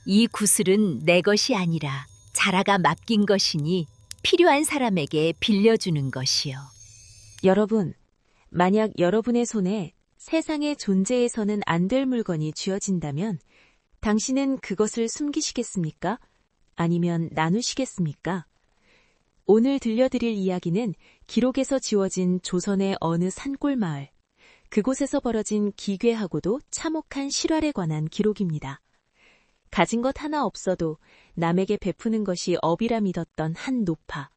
이 구슬은 내 것이 아니라 자라가 맡긴 것이니 필요한 사람에게 빌려주는 것이요. 여러분, 만약 여러분의 손에 세상의 존재에서는 안 될 물건이 쥐어진다면 당신은 그것을 숨기시겠습니까? 아니면 나누시겠습니까? 오늘 들려드릴 이야기는 기록에서 지워진 조선의 어느 산골 마을, 그곳에서 벌어진 기괴하고도 참혹한 실화에 관한 기록입니다. 가진 것 하나 없어도 남에게 베푸는 것이 업이라 믿었던 한 노파,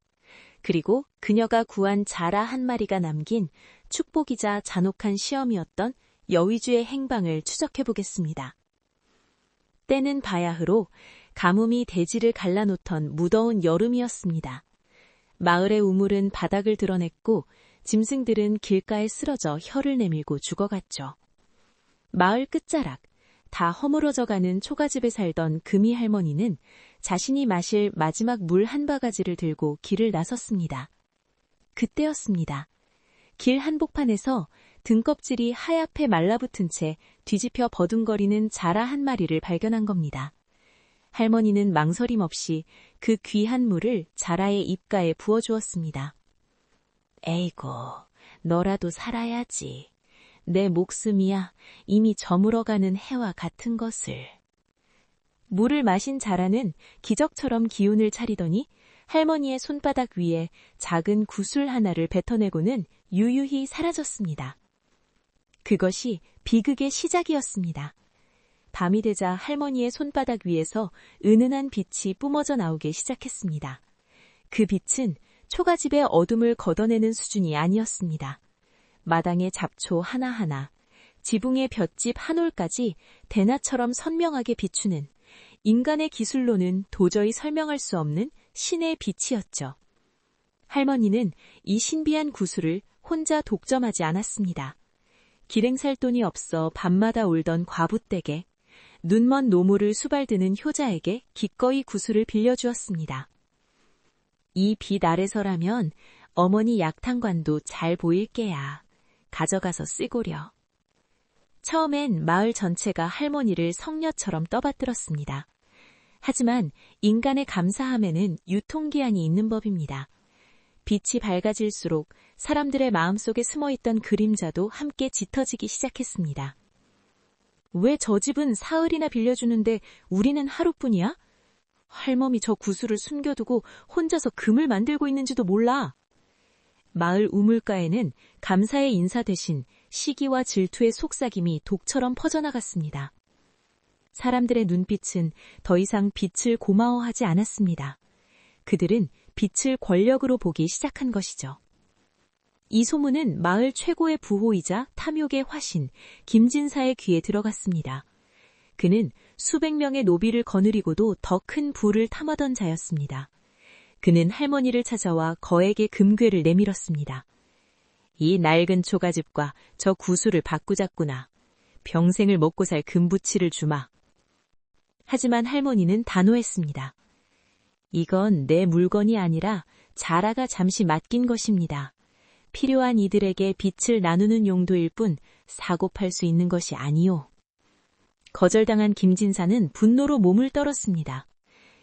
그리고 그녀가 구한 자라 한 마리가 남긴 축복이자 잔혹한 시험이었던 여위주의 행방을 추적해보겠습니다. 때는 바야흐로 가뭄이 대지를 갈라놓던 무더운 여름이었습니다. 마을의 우물은 바닥을 드러냈고 짐승들은 길가에 쓰러져 혀를 내밀고 죽어갔죠. 마을 끝자락, 다 허물어져가는 초가집에 살던 금이 할머니는 자신이 마실 마지막 물 한 바가지를 들고 길을 나섰습니다. 그때였습니다. 길 한복판에서 등껍질이 하얗게 말라붙은 채 뒤집혀 버둥거리는 자라 한 마리를 발견한 겁니다. 할머니는 망설임 없이 그 귀한 물을 자라의 입가에 부어주었습니다. 에이고, 너라도 살아야지. 내 목숨이야 이미 저물어가는 해와 같은 것을. 물을 마신 자라는 기적처럼 기운을 차리더니 할머니의 손바닥 위에 작은 구슬 하나를 뱉어내고는 유유히 사라졌습니다. 그것이 비극의 시작이었습니다. 밤이 되자 할머니의 손바닥 위에서 은은한 빛이 뿜어져 나오기 시작했습니다. 그 빛은 초가집의 어둠을 걷어내는 수준이 아니었습니다. 마당의 잡초 하나하나, 지붕의 볏짚 한 올까지 대낮처럼 선명하게 비추는 인간의 기술로는 도저히 설명할 수 없는 신의 빛이었죠. 할머니는 이 신비한 구슬을 혼자 독점하지 않았습니다. 길행 살 돈이 없어 밤마다 울던 과부댁에, 눈먼 노모를 수발드는 효자에게 기꺼이 구슬을 빌려주었습니다. 이 빛 아래서라면 어머니 약탕관도 잘 보일 게야. 가져가서 쓰고려. 처음엔 마을 전체가 할머니를 성녀처럼 떠받들었습니다. 하지만 인간의 감사함에는 유통기한이 있는 법입니다. 빛이 밝아질수록 사람들의 마음속에 숨어있던 그림자도 함께 짙어지기 시작했습니다. 왜 저 집은 사흘이나 빌려주는데 우리는 하루뿐이야? 할멈이 저 구슬을 숨겨두고 혼자서 금을 만들고 있는지도 몰라. 마을 우물가에는 감사의 인사 대신 시기와 질투의 속삭임이 독처럼 퍼져나갔습니다. 사람들의 눈빛은 더 이상 빛을 고마워하지 않았습니다. 그들은 빛을 권력으로 보기 시작한 것이죠. 이 소문은 마을 최고의 부호이자 탐욕의 화신 김진사의 귀에 들어갔습니다. 그는 수백 명의 노비를 거느리고도 더 큰 부를 탐하던 자였습니다. 그는 할머니를 찾아와 거액의 금괴를 내밀었습니다. 이 낡은 초가집과 저 구슬을 바꾸자꾸나. 평생을 먹고 살 금부치를 주마. 하지만 할머니는 단호했습니다. 이건 내 물건이 아니라 자라가 잠시 맡긴 것입니다. 필요한 이들에게 빛을 나누는 용도일 뿐 사고 팔 수 있는 것이 아니오. 거절당한 김진사는 분노로 몸을 떨었습니다.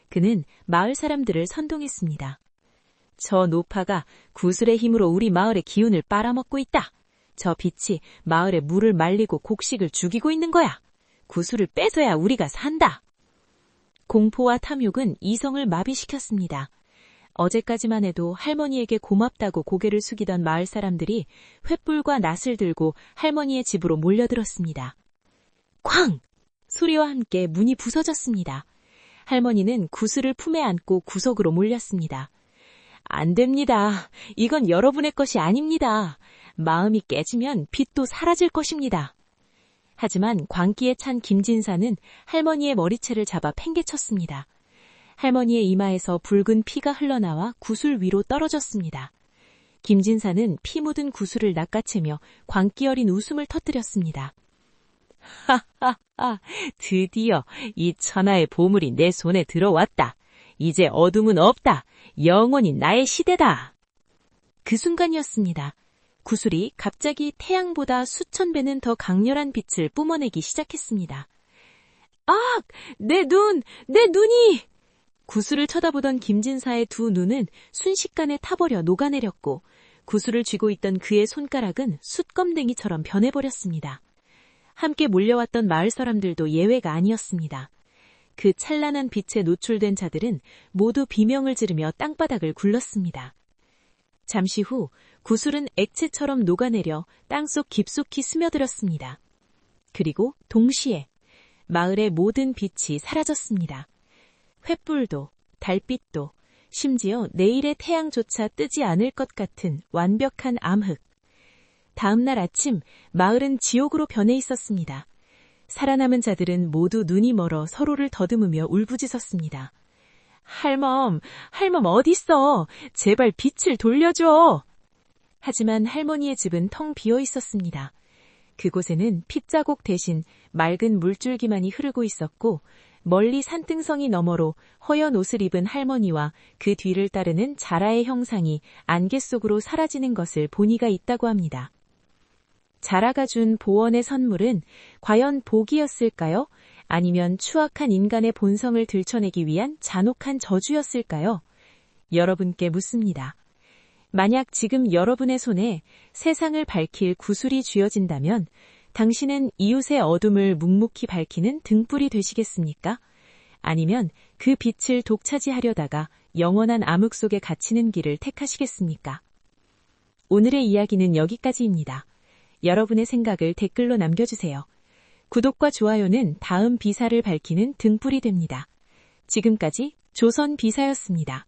그는 마을 사람들을 선동했습니다. 저 노파가 구슬의 힘으로 우리 마을의 기운을 빨아먹고 있다. 저 빛이 마을의 물을 말리고 곡식을 죽이고 있는 거야. 구슬을 뺏어야 우리가 산다. 공포와 탐욕은 이성을 마비시켰습니다. 어제까지만 해도 할머니에게 고맙다고 고개를 숙이던 마을 사람들이 횃불과 낫을 들고 할머니의 집으로 몰려들었습니다. 쾅! 소리와 함께 문이 부서졌습니다. 할머니는 구슬을 품에 안고 구석으로 몰렸습니다. 안 됩니다. 이건 여러분의 것이 아닙니다. 마음이 깨지면 빛도 사라질 것입니다. 하지만 광기에 찬 김진사는 할머니의 머리채를 잡아 팽개쳤습니다. 할머니의 이마에서 붉은 피가 흘러나와 구슬 위로 떨어졌습니다. 김진사는 피 묻은 구슬을 낚아채며 광기 어린 웃음을 터뜨렸습니다. 하하하, 드디어 이 천하의 보물이 내 손에 들어왔다. 이제 어둠은 없다. 영원히 나의 시대다. 그 순간이었습니다. 구슬이 갑자기 태양보다 수천 배는 더 강렬한 빛을 뿜어내기 시작했습니다. 아! 내 눈! 내 눈이! 구슬을 쳐다보던 김진사의 두 눈은 순식간에 타버려 녹아내렸고 구슬을 쥐고 있던 그의 손가락은 숯검댕이처럼 변해버렸습니다. 함께 몰려왔던 마을 사람들도 예외가 아니었습니다. 그 찬란한 빛에 노출된 자들은 모두 비명을 지르며 땅바닥을 굴렀습니다. 잠시 후 구슬은 액체처럼 녹아내려 땅속 깊숙이 스며들었습니다. 그리고 동시에 마을의 모든 빛이 사라졌습니다. 횃불도, 달빛도, 심지어 내일의 태양조차 뜨지 않을 것 같은 완벽한 암흑. 다음 날 아침 마을은 지옥으로 변해 있었습니다. 살아남은 자들은 모두 눈이 멀어 서로를 더듬으며 울부짖었습니다. 할멈 어딨어? 제발 빛을 돌려줘! 하지만 할머니의 집은 텅 비어 있었습니다. 그곳에는 핏자국 대신 맑은 물줄기만이 흐르고 있었고 멀리 산등성이 너머로 허연 옷을 입은 할머니와 그 뒤를 따르는 자라의 형상이 안개 속으로 사라지는 것을 보니가 있다고 합니다. 자라가 준 보원의 선물은 과연 복이었을까요? 아니면 추악한 인간의 본성을 들춰내기 위한 잔혹한 저주였을까요? 여러분께 묻습니다. 만약 지금 여러분의 손에 세상을 밝힐 구슬이 쥐어진다면 당신은 이웃의 어둠을 묵묵히 밝히는 등불이 되시겠습니까? 아니면 그 빛을 독차지하려다가 영원한 암흑 속에 갇히는 길을 택하시겠습니까? 오늘의 이야기는 여기까지입니다. 여러분의 생각을 댓글로 남겨주세요. 구독과 좋아요는 다음 비사를 밝히는 등불이 됩니다. 지금까지 조선 비사였습니다.